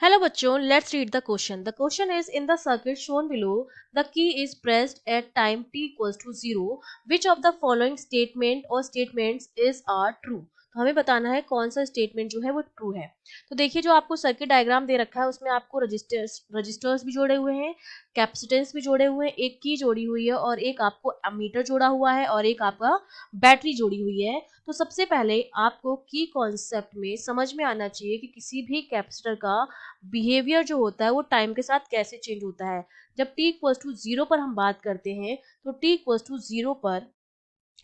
Hello bachon, let's read the question. The question is in the circuit shown below, the key is pressed at time t equals to 0. Which of the following statement or statements is are true? तो हमें बताना है कौन सा statement जो है वो true है। तो देखिए जो आपको सर्किट डायग्राम दे रखा है उसमें आपको रजिस्टर्स भी जोड़े हुए हैं, कैपेसिटेंस भी जोड़े हुए हैं, एक की जोड़ी हुई है और एक आपको अमीटर जोड़ा हुआ है और एक आपका बैटरी जोड़ी हुई है। तो सबसे पहले आपको की कॉन्सेप्ट में समझ में आना चाहिए कि किसी भी कैपेसिटर का बिहेवियर जो होता है वो टाइम के साथ कैसे चेंज होता है। जब t इक्वल्स टू जीरो पर हम बात करते हैं तो t इक्वल्स टू जीरो पर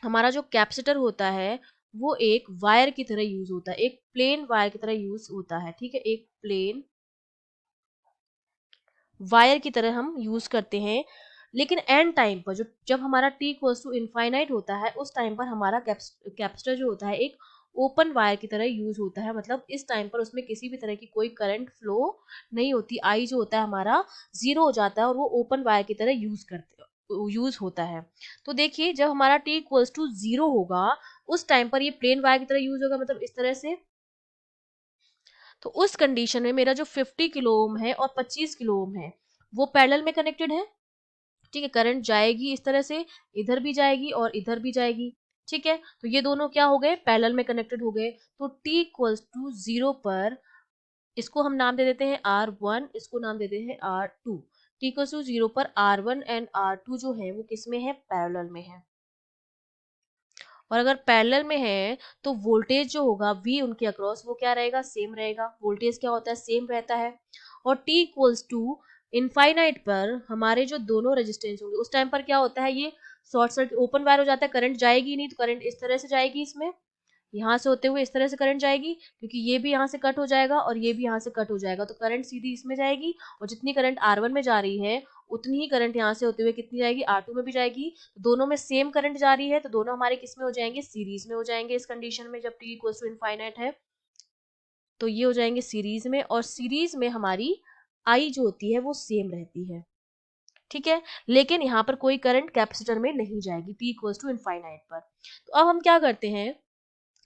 हमारा जो कैपेसिटर होता है वो एक वायर की तरह यूज होता है, एक प्लेन वायर की तरह यूज होता है। ठीक है, एक प्लेन वायर की तरह हम यूज करते हैं। लेकिन एंड टाइम पर जब हमारा t इक्वल्स टू इनफाइनाइट होता है उस टाइम पर हमारा कैपेसिटर जो होता है एक ओपन वायर की तरह यूज होता है। मतलब इस टाइम पर उसमें किसी भी तरह की कोई करंट फ्लो नहीं होती, आई जो होता है हमारा जीरो हो जाता है और वो ओपन वायर की तरह यूज होता है। तो देखिए जब हमारा t इक्वल्स टू जीरो होगा उस टाइम पर ये प्लेन वायर की तरह यूज होगा, मतलब इस तरह से। तो उस कंडीशन में मेरा जो 50 किलो ओम है और 25 किलो ओम है वो पैरेलल में कनेक्टेड है। ठीक है, करंट जाएगी इस तरह से, इधर भी जाएगी और इधर भी जाएगी। ठीक है, तो ये दोनों क्या हो गए, पैरेलल में कनेक्टेड हो गए। तो t इक्वल्स टू जीरो पर इसको हम नाम दे देते हैं R1, इसको नाम देते हैं R2। t equals to zero पर R1 एंड R2 जो है वो किस में है, पैरेलल में है। और अगर पैरेलल में है तो वोल्टेज जो होगा V उनके अक्रॉस वो क्या रहेगा, सेम रहेगा। वोल्टेज क्या होता है, सेम रहता है। और t इक्वल्स टू इनफाइनाइट पर हमारे जो दोनों रेजिस्टेंस होंगे उस टाइम पर क्या होता है, ये शॉर्ट सर्किट ओपन वायर हो जाता है, करंट जाएगी नहीं। तो करंट इस तरह से जाएगी, इसमें यहाँ से होते हुए इस तरह से करंट जाएगी, क्योंकि ये भी यहाँ से कट हो जाएगा और ये भी यहाँ से कट हो जाएगा। तो करंट सीधी इसमें जाएगी और जितनी करंट R1 में जा रही है उतनी ही करंट यहाँ से होते हुए कितनी जाएगी, R2 में भी जाएगी। तो दोनों में सेम करंट जा रही है तो दोनों हमारे किस में हो जाएंगे, सीरीज में हो जाएंगे। इस कंडीशन में जब t इक्वल्स टू इनफाइनाइट है तो ये हो जाएंगे सीरीज में, और सीरीज में हमारी आई जो होती है वो सेम रहती है। ठीक है, लेकिन यहाँ पर कोई करंट कैपेसिटर में नहीं जाएगी t इक्वल्स टू इनफाइनाइट पर। तो अब हम क्या करते हैं,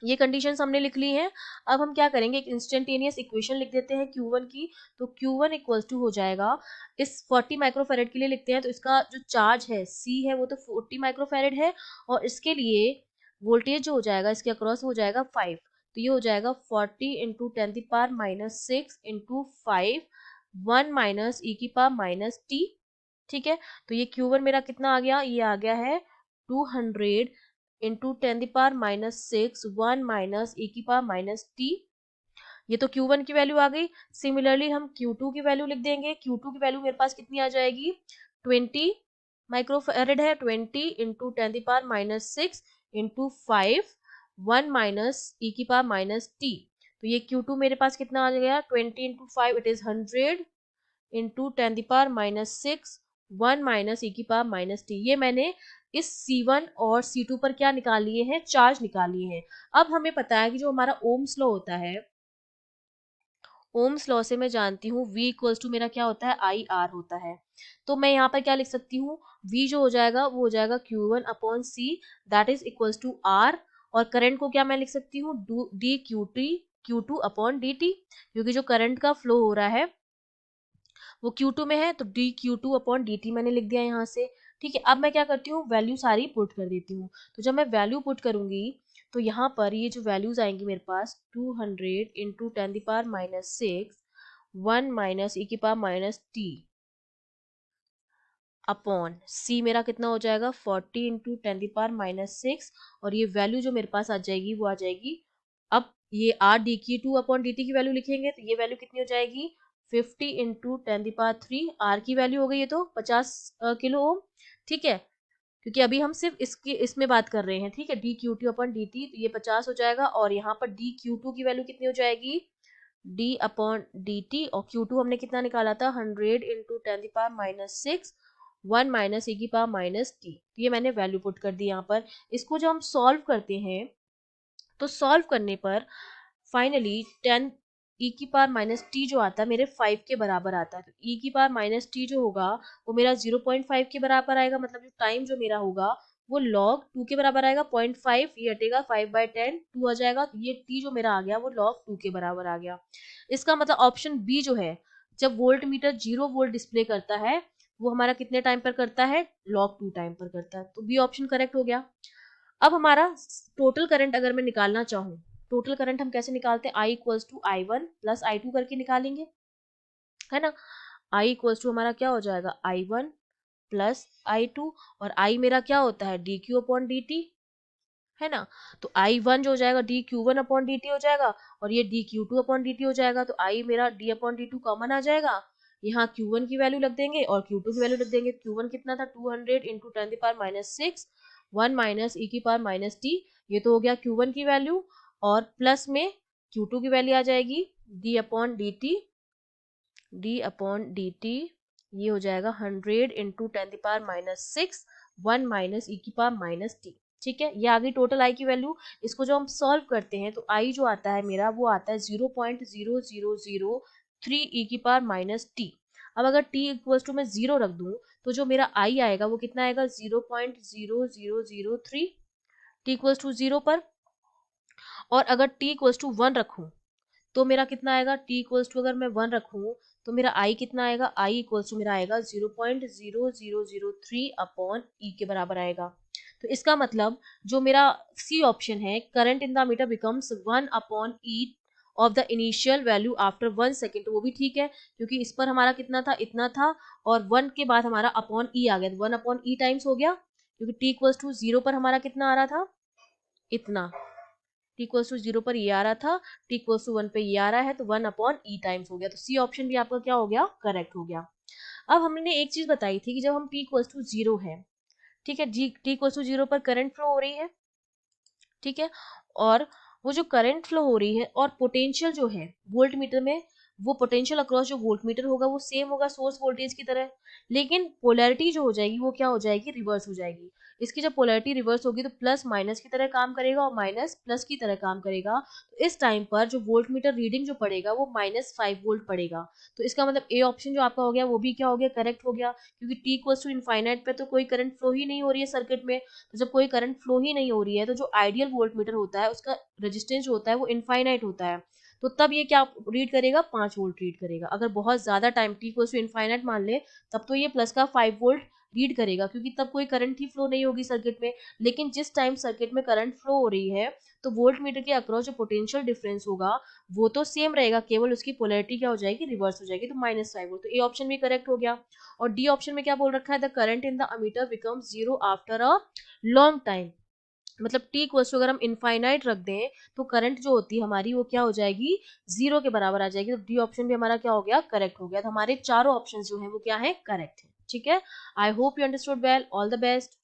ये कंडीशंस हमने लिख ली हैं। अब हम क्या करेंगे, एक इंस्टेंटेनियस इक्वेशन लिख देते हैं Q1 की। तो Q1 इक्वल्स टू हो जाएगा, इस 40 माइक्रोफेरेड के लिए लिखते हैं तो इसका जो चार्ज है C है वो तो 40 माइक्रोफेरेड है और इसके लिए वोल्टेज जो हो जाएगा इसके अक्रॉस हो जाएगा 5। तो ये हो जाएगा 40 इंटू 10⁻⁻6 इंटू 5, 1 माइनस ई की पावर माइनस टी। ठीक है, तो ये Q1 मेरा कितना आ गया, ये आ गया है 200 इंटू 10⁻⁻6 1 माइनस ई की पावर माइनस टी। ये तो Q1 की वैल्यू आ गई। सिमिलरली हम Q2 की वैल्यू लिख देंगे। Q2 की वैल्यू मेरे पास कितनी आ जाएगी, 20 माइक्रोफेरेड है। 20 इंटू 10⁻⁻6 इंटू 5, 1 माइनस ई की पावर माइनस टी। तो ये Q2 मेरे पास कितना आ गया, 20 into 5 it is 100 into 10⁻⁻6 1 minus E की पावर माइनस टी। ये मैंने इस C1 और C2 पर क्या निकाल लिए हैं, चार्ज निकाल लिए हैं। अब हमें पता है कि जो हमारा ओम्स लॉ होता है, ओम्स लॉ से मैं जानती हूँ V इक्वल्स टू मेरा क्या होता है, आई आर होता है। तो मैं यहाँ पर क्या लिख सकती हूँ, V जो हो जाएगा वो हो जाएगा Q1 upon C, that is equals to R। और करंट को क्या मैं लिख सकती हूँ, D Q T Q2 upon D T, क्योंकि जो करंट का फ्लो हो रहा है वो Q2 में है तो D Q2 upon D T मैंने लिख दिया यहाँ से। ठीक है, अब मैं क्या करती हूँ, वैल्यू सारी पुट कर देती हूँ। तो जब मैं वैल्यू पुट करूंगी तो यहाँ पर ये जो वैल्यूज आएंगी मेरे पास 200 इंटू 10⁻⁻6 1 माइनस ई की पावर माइनस टी अपॉन सी मेरा कितना हो जाएगा 40 इंटू 10⁻⁻6, और ये वैल्यू जो मेरे पास आ जाएगी वो आ जाएगी। अब ये आर डी की टू अपॉन डी टी की वैल्यू लिखेंगे तो ये वैल्यू कितनी हो जाएगी, 50 इंटू 10⁻3। आर की वैल्यू हो गई ये तो 50 किलो ओम। ठीक है, क्योंकि अभी हम सिर्फ इसमें बात कर रहे हैं। ठीक है, D Q T upon D T, तो ये 50 हो जाएगा और यहाँ पर डी क्यू टू की वैल्यू कितनी हो जाएगी, डी अपॉन डी टी, और क्यू टू हमने कितना निकाला था 100 इंटू 10⁻⁻6 1 माइनस ई की पावर माइनस टी। ये मैंने वैल्यू पुट कर दी यहाँ पर। इसको जब हम सॉल्व करते हैं तो सॉल्व करने पर फाइनली 10 ई की पावर माइनस टी जो आता है मेरे 5 के बराबर आता है। तो ई की पावर माइनस टी जो होगा वो मेरा 0.5 के बराबर आएगा, मतलब जो टाइम जो मेरा होगा वो log 2 के बराबर आएगा 0.5, ये हटेगा 5/10, 2 आ जाएगा, तो ये t जो मेरा आ गया वो log 2 के बराबर आ गया। इसका मतलब ऑप्शन बी जो है, जब वोल्ट मीटर 0 वोल्ट डिस्प्ले करता है वो हमारा कितने टाइम पर करता है, log 2 टाइम पर करता है, तो बी ऑप्शन करेक्ट हो गया। अब हमारा टोटल करंट अगर मैं निकालना चाहूँ, टोटल करंट हम कैसे निकालते हैं, I equals to I1 plus I2 करके निकालेंगे, है ना। I इक्वल्स टू हमारा क्या हो जाएगा, I1 प्लस I2, और I मेरा क्या होता है, dq अपॉन dt, है ना। तो I1 जो हो जाएगा dq1 अपॉन dt हो जाएगा, और ये dq2 अपॉन dt हो जाएगा, तो I मेरा d अपॉन d2 कॉमन आ जाएगा, यहाँ Q1 की वैल्यू रख देंगे और Q2 की वैल्यू रख देंगे। Q1 कितना था, 200 इंटू 10⁻6, 1 माइनस ई की पावर माइनस टी, ये तो हो गया Q1 की वैल्यू, और प्लस में Q2 की वैल्यू आ जाएगी d अपॉन dt, ये हो जाएगा 100 इंटू 10⁻6, 1 माइनस ई की पावर माइनस टी। ठीक है, ये आ गई टोटल आई की वैल्यू। इसको जो हम सॉल्व करते हैं तो आई जो आता है मेरा वो आता है 0.0003 ई की पावर माइनस टी। अब अगर t इक्वल्स टू मैं 0 रख दूं तो जो मेरा आई आएगा वो कितना आएगा, 0.0003 t इक्वल्स टू 0 पर। और अगर t इक्वल्स टू 1 रखूं तो मेरा कितना आएगा, t इक्वल्स टू अगर मैं 1 रखूं तो मेरा i कितना आएगा, i इक्वल्स टू मेरा आएगा 0.0003 अपॉन ई के बराबर आएगा। तो इसका मतलब जो मेरा सी ऑप्शन है, current in the meter becomes 1 upon E of the initial value after 1 second, तो वो भी ठीक है क्योंकि इस पर हमारा कितना था, इतना था, और 1 के बाद हमारा अपॉन ई आ गया, तो 1 अपॉन ई टाइम्स हो गया, क्योंकि t इक्वल्स टू 0 पर हमारा कितना आ रहा था, इतना, t इक्वल्स टू 0 पर ये आ रहा था, t इक्वल्स टू 1 पे ये आ रहा है, तो 1 अपॉन ई टाइम्स हो गया, तो सी ऑप्शन भी आपका क्या हो गया, करेक्ट हो गया। अब हमने एक चीज बताई थी कि जब हम t इक्वल्स टू 0 है, ठीक है, जी t इक्वल्स टू 0 पर करंट फ्लो हो रही है, ठीक है, और वो जो करंट फ्लो हो रही है और पोटेंशियल जो है वोल्ट मीटर में, वो पोटेंशियल अक्रॉस जो वोल्ट मीटर होगा वो सेम होगा सोर्स वोल्टेज की तरह, लेकिन पोलैरिटी जो हो जाएगी वो क्या हो जाएगी, रिवर्स हो जाएगी। इसकी जब पोलैरिटी रिवर्स होगी तो प्लस माइनस की तरह काम करेगा और माइनस प्लस की तरह काम करेगा, तो इस टाइम पर जो वोल्ट मीटर रीडिंग जो पड़ेगा वो -5 वोल्ट पड़ेगा। तो इसका मतलब ए ऑप्शन जो आपका हो गया वो भी क्या हो गया, करेक्ट हो गया, क्योंकि टी इक्वल्स टू इनफाइनाइट पे तो कोई करंट फ्लो ही नहीं हो रही है सर्किट में, तो जब कोई करंट फ्लो ही नहीं हो रही है तो जो आइडियल वोल्ट मीटर होता है उसका रेजिस्टेंस जो होता है वो इनफाइनाइट होता है, तो तब ये क्या रीड करेगा, 5 वोल्ट रीड करेगा। अगर बहुत ज्यादा time T equals to infinite मान ले तब तो ये प्लस का 5 वोल्ट रीड करेगा, क्योंकि तब कोई करंट ही फ्लो नहीं होगी सर्किट में। लेकिन जिस टाइम सर्किट में करंट फ्लो हो रही है तो वोल्ट मीटर के अक्रॉस जो पोटेंशियल डिफरेंस होगा वो तो सेम रहेगा, केवल उसकी पोलैरिटी क्या हो जाएगी, रिवर्स हो जाएगी, तो -5 वोल्ट, तो ए ऑप्शन भी करेक्ट हो गया। और डी ऑप्शन में क्या बोल रखा है, the current in the ammeter becomes 0 after a long time, मतलब टी इक्वल्स टू अगर हम इनफाइनाइट रख दें तो करंट जो होती है हमारी वो क्या हो जाएगी, 0 के बराबर आ जाएगी, तो डी ऑप्शन भी हमारा क्या हो गया, करेक्ट हो गया। तो हमारे चारों ऑप्शन जो है वो क्या है, करेक्ट है। ठीक है, I hope you understood well, all the best.